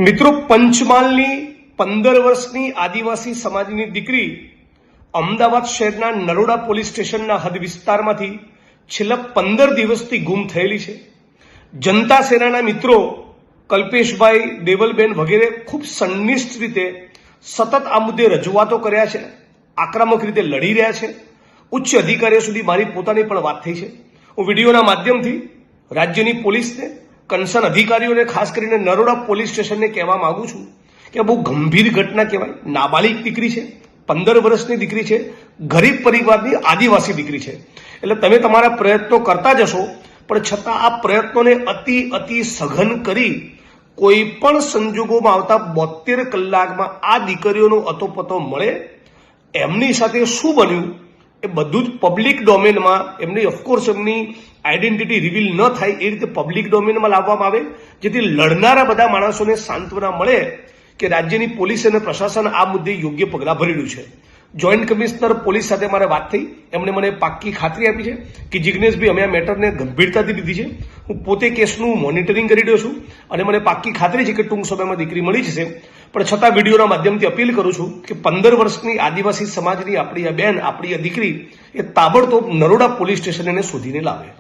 મિત્રો, પંચમહાલની 15 વર્ષની આદિવાસી સમાજની દીકરી અમદાવાદ શહેરના નરોડા પોલીસ સ્ટેશનના હદ વિસ્તારમાંથી છેલ્લા 15 દિવસથી ગુમ થયેલી છે. જનતા સેનાના મિત્રો કલ્પેશભાઈ, દેવલબેન વગેરે ખૂબ સંનિષ્ઠ રીતે સતત આ મુદ્દે રજૂઆતો કર્યા છે, આક્રમક રીતે લડી રહ્યા છે. ઉચ્ચ અધિકારીઓ સુધી મારી પોતાની પણ વાત થઈ છે. હું વિડીયોના માધ્યમથી રાજ્યની પોલીસને, કન્સર્ન અધિકારીઓને, ખાસ કરીને નરોડા પોલીસ સ્ટેશનને કહેવા માંગુ છું કે બહુ ગંભીર ઘટના કહેવાય. નાબાલિગ દીકરી છે, 15 વર્ષની દીકરી છે, ગરીબ પરિવારની આદિવાસી દીકરી છે. એટલે તમે તમારા પ્રયત્નો કરતા જશો, પણ છતાં આ પ્રયત્નોને અતિ સઘન કરી કોઈ પણ સંજોગોમાં આવતા 72 કલાકમાં આ દીકરીઓનો અતોપતો મળે. એમની સાથે શું બન્યું એ બધું જ પબ્લિક ડોમેનમાં, એમની ઓફકોર્સ એમની આઈડેન્ટિટી રિવીલ ન થાય એ રીતે પબ્લિક ડોમેનમાં લાવવામાં આવે, જેથી લડનારા બધા માણસોને સાંત્વના મળે કે રાજ્યની પોલીસ અને પ્રશાસન આ મુદ્દે યોગ્ય પગલાં ભરી રહ્યું છે. જોઈન્ટ કમિશનર પોલીસ સાથે મારે વાત થઈ, એમણે મને પાક્કી ખાતરી આપી છે કે જિગ્નેશભાઈ, અમે આ મેટરને ગંભીરતાથી લીધી છે. હું પોતે કેસનું મોનિટરિંગ કરી રહ્યો છું અને મને પાક્કી ખાતરી છે કે ટૂંક સમયમાં દીકરી મળી જશે. પણ છતાં વિડીયોના માધ્યમથી અપીલ કરું છું કે 15 વર્ષની આદિવાસી સમાજની આપણી આ બેન, આપણી આ દીકરી એ તાબડતોબ નરોડા પોલીસ સ્ટેશન એને શોધીને લાવે.